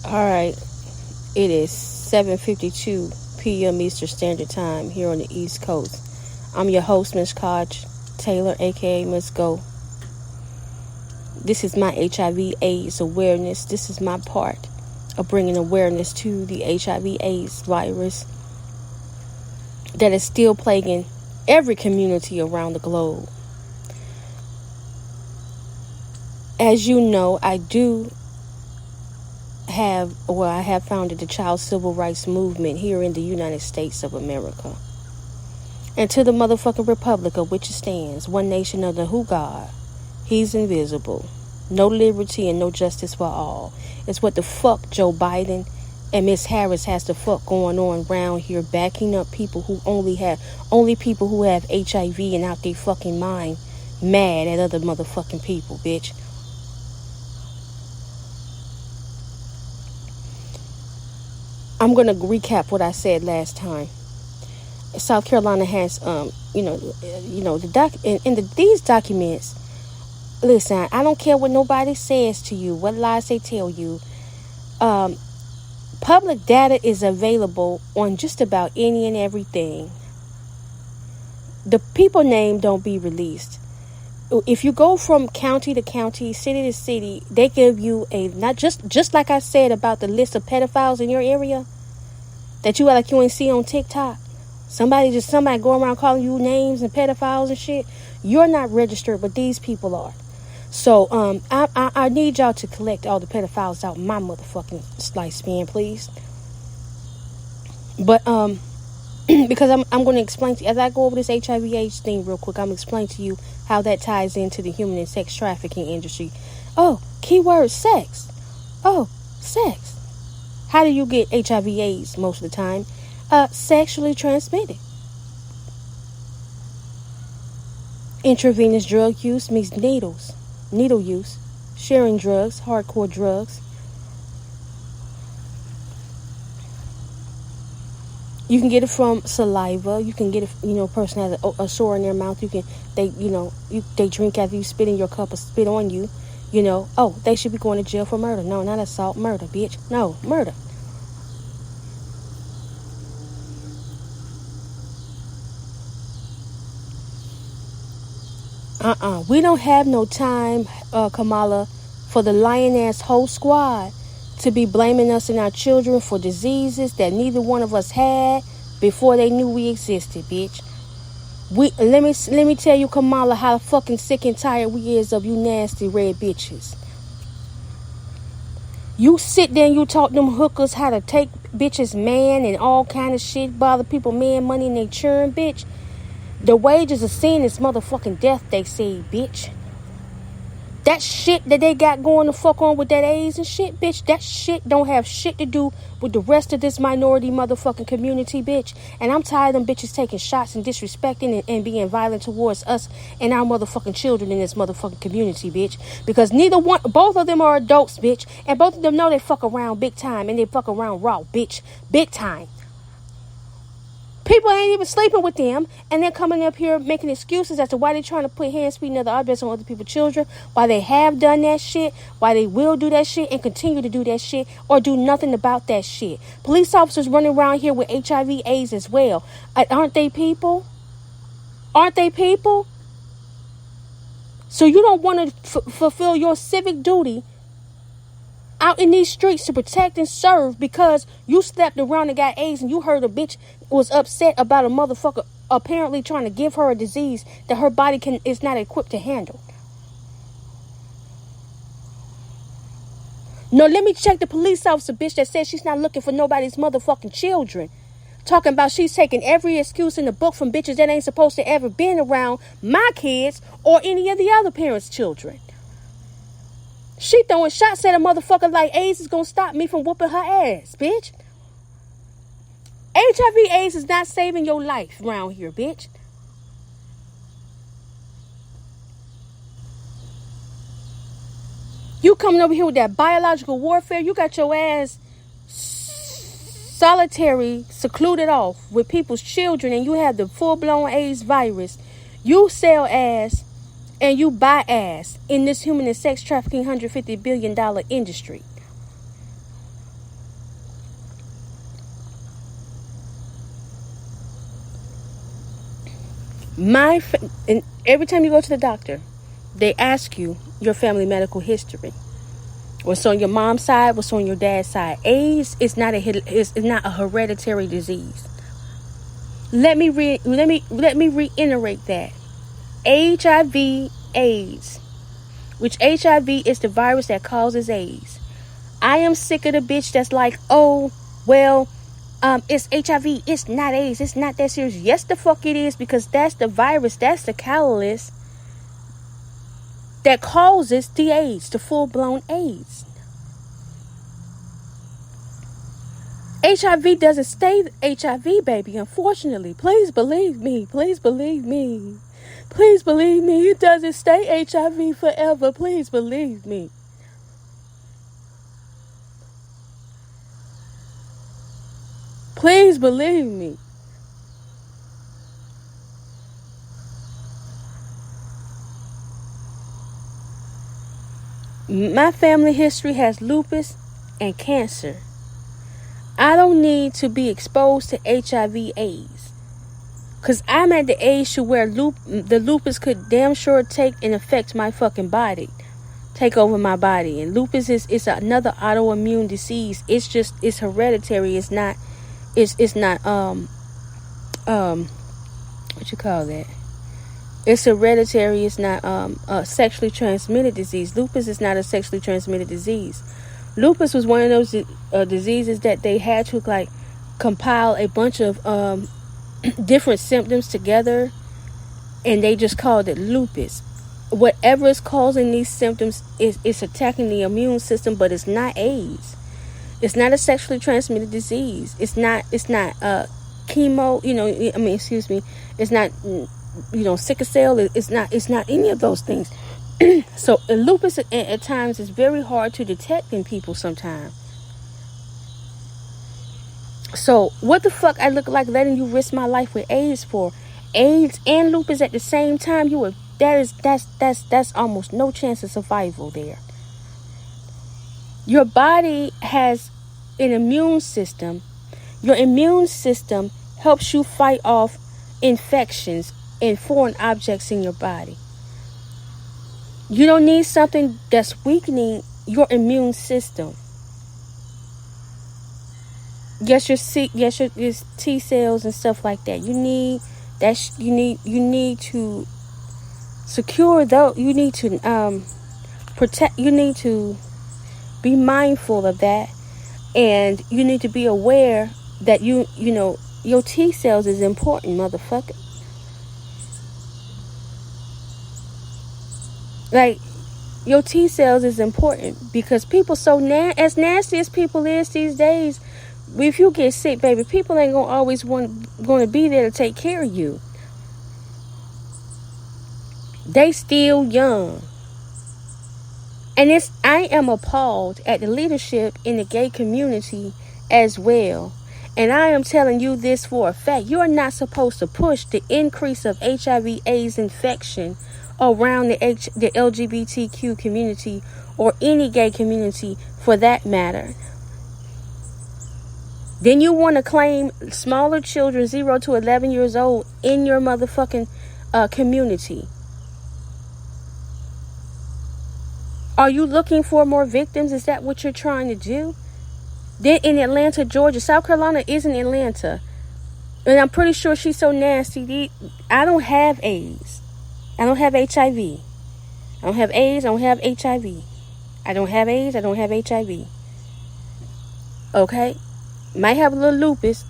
All right, it is 7:52 p.m. Eastern Standard Time here on the East Coast. I'm your host, Miss Koch Taylor, aka Miss Go. This is my HIV/AIDS awareness. This is my part of bringing awareness to the HIV/AIDS virus that is still plaguing every community around the globe. As you know, I have founded the Child Civil Rights Movement here in the United States of America. And to the motherfucking republic of which it stands, one nation under who God, he's invisible. No liberty and no justice for all. It's what the fuck Joe Biden and Miss Harris has the fuck going on around here, backing up people who only people who have HIV and out their fucking mind, mad at other motherfucking people, bitch. I'm gonna recap what I said last time. South Carolina has, these documents. Listen, I don't care what nobody says to you, what lies they tell you. Public data is available on just about any and everything. The people name don't be released. If you go from county to county, city to city, they give you not just like I said about the list of pedophiles in your area that you ain't see on TikTok. Somebody go around calling you names and pedophiles and shit. You're not registered, but these people are. So I need y'all to collect all the pedophiles out my motherfucking lifespan, please. But because I'm going to explain to you, as I go over this HIV/AIDS thing real quick, I'm going to explain to you how that ties into the human and sex trafficking industry. Oh, keyword sex. Oh, sex. How do you get HIV/AIDS most of the time? Sexually transmitted. Intravenous drug use means needle use, sharing drugs, hardcore drugs. You can get it from saliva. You can get it, a person has a sore in their mouth. They drink after you spit in your cup or spit on you. Oh, they should be going to jail for murder. No, not assault, murder, bitch. No, murder. We don't have no time, Kamala, for the lion-ass whole squad to be blaming us and our children for diseases that neither one of us had before they knew we existed, bitch. Let me tell you, Kamala, how fucking sick and tired we is of you nasty red bitches. You sit there and you talk them hookers how to take bitches man and all kind of shit, bother people man money and they churn, bitch. The wages of sin is motherfucking death, they say, bitch. That shit that they got going the fuck on with that AIDS and shit, bitch, that shit don't have shit to do with the rest of this minority motherfucking community, bitch. And I'm tired of them bitches taking shots and disrespecting and being violent towards us and our motherfucking children in this motherfucking community, bitch. Because both of them are adults, bitch. And both of them know they fuck around big time and they fuck around raw, bitch. Big time. People ain't even sleeping with them, and they're coming up here making excuses as to why they're trying to put hands, feet, and other objects on other people's children, why they have done that shit, why they will do that shit, and continue to do that shit, or do nothing about that shit. Police officers running around here with HIV/AIDS as well. Aren't they people? Aren't they people? So you don't want to fulfill your civic duty out in these streets to protect and serve because you slept around and got AIDS and you heard a bitch was upset about a motherfucker apparently trying to give her a disease that her body is not equipped to handle. No, let me check the police officer, bitch, that says she's not looking for nobody's motherfucking children. Talking about she's taking every excuse in the book from bitches that ain't supposed to ever been around my kids or any of the other parents' children. She throwing shots at a motherfucker like AIDS is gonna stop me from whooping her ass, bitch. HIV/AIDS is not saving your life around here, bitch. You coming over here with that biological warfare, you got your ass solitary, secluded off with people's children, and you have the full-blown AIDS virus. You sell ass and you buy ass in this human and sex trafficking $150 billion industry. And every time you go to the doctor, they ask you your family medical history. What's on your mom's side? What's on your dad's side? AIDS is not a hereditary disease. Let me reiterate that. HIV/AIDS, which HIV is the virus that causes AIDS. I am sick of the bitch that's like, oh, well, it's HIV. It's not AIDS. It's not that serious. Yes, the fuck it is, because that's the virus. That's the catalyst that causes the AIDS, the full-blown AIDS. HIV doesn't stay HIV, baby, unfortunately. Please believe me. Please believe me. Please believe me. It doesn't stay HIV forever. Please believe me. Please believe me. My family history has lupus and cancer. I don't need to be exposed to HIV/AIDS, because I'm at the age to where the lupus could damn sure take and affect my fucking body, take over my body. And lupus is another autoimmune disease. It's hereditary. It's not what you call that? It's hereditary. It's not a sexually transmitted disease. Lupus is not a sexually transmitted disease. Lupus was one of those diseases that they had to like compile a bunch of different symptoms together, and they just called it lupus. Whatever is causing these symptoms is attacking the immune system, but it's not AIDS. It's not a sexually transmitted disease. It's not chemo. It's not sickle cell. It's not any of those things. So lupus at times is very hard to detect in people sometimes. So what the fuck I look like letting you risk my life with AIDS for? AIDS and lupus at the same time? That's almost no chance of survival there. Your body has an immune system. Your immune system helps you fight off infections and foreign objects in your body. You don't need something that's weakening your immune system. Yes, your T cells and stuff like that. You need to secure those. You need to protect. You need to be mindful of that, and you need to be aware that your T cells is important, motherfucker. Like, your T cells is important, because people as nasty as people is these days, if you get sick, baby, people ain't gonna always going to be there to take care of you. They still young. And I am appalled at the leadership in the gay community as well. And I am telling you this for a fact. You are not supposed to push the increase of HIV/AIDS infection around the LGBTQ community, or any gay community for that matter. Then you want to claim smaller children 0 to 11 years old in your motherfucking community. Are you looking for more victims? Is that what you're trying to do? Then in Atlanta, Georgia, South Carolina isn't Atlanta. And I'm pretty sure she's so nasty. I don't have AIDS. I don't have HIV. I don't have AIDS. I don't have HIV. I don't have AIDS. I don't have HIV. Okay? Might have a little lupus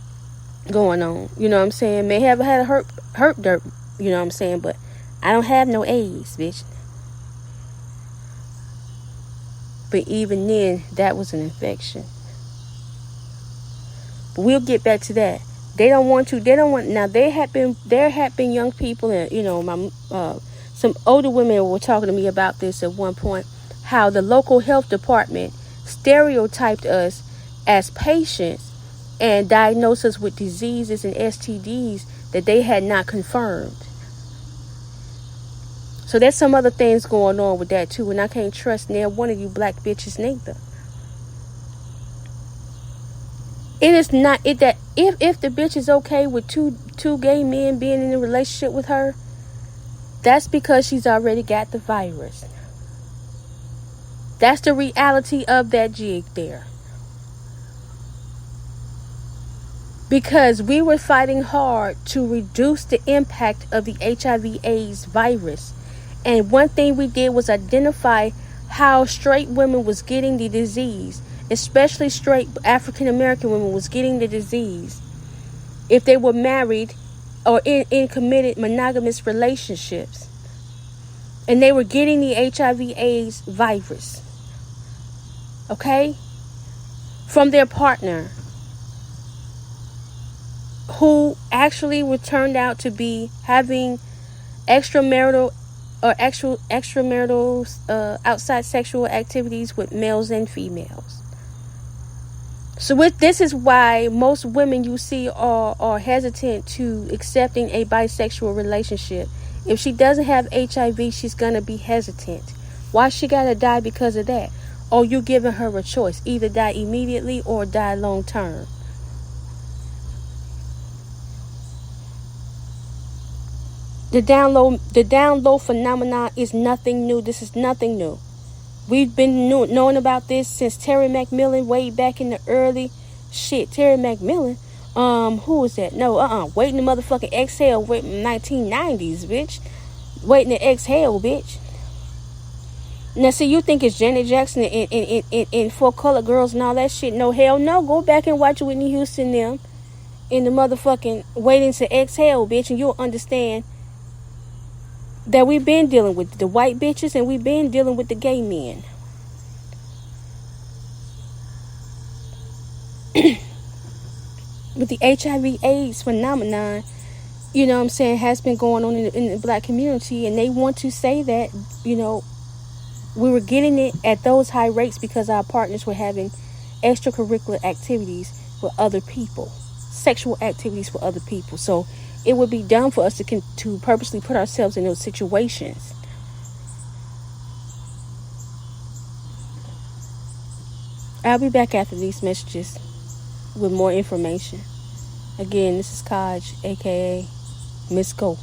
going on. You know what I'm saying? May have had a herp dirt. You know what I'm saying? But I don't have no AIDS, bitch. But even then, that was an infection. But we'll get back to that. There have been young people, and some older women were talking to me about this at one point, how the local health department stereotyped us as patients and diagnosed us with diseases and STDs that they had not confirmed. So there's some other things going on with that too, and I can't trust near one of you black bitches neither. It is not it that if the bitch is okay with two gay men being in a relationship with her, that's because she's already got the virus. That's the reality of that jig there. Because we were fighting hard to reduce the impact of the HIV/AIDS virus. And one thing we did was identify how straight women was getting the disease, especially straight African American women was getting the disease if they were married or in committed monogamous relationships. And they were getting the HIV/AIDS virus. Okay? From their partner, who actually were turned out to be having extramarital or extramarital outside sexual activities with males and females. So this is why most women you see are hesitant to accepting a bisexual relationship. If she doesn't have HIV, she's gonna be hesitant. Why she gotta die because of that? Or you giving her a choice, either die immediately or die long term. The down low phenomenon is nothing new. This is nothing new. We've been knowing about this since Terry McMillan way back in the early Terry McMillan. Who was that? No, Waiting to motherfucking exhale. Wait, 1990s, bitch. Waiting to exhale, bitch. Now, see, you think it's Janet Jackson and Four Color Girls and all that shit? No, hell no. Go back and watch Whitney Houston them in the motherfucking Waiting to Exhale, bitch, and you'll understand that we've been dealing with the white bitches and we've been dealing with the gay men. With the HIV/AIDS phenomenon, you know what I'm saying, has been going on in the black community, and they want to say that, you know, we were getting it at those high rates because our partners were having extracurricular activities with other people, sexual activities with other people. So it would be dumb for us to purposely put ourselves in those situations. I'll be back after these messages with more information. Again, this is Kaj, aka Miss Go.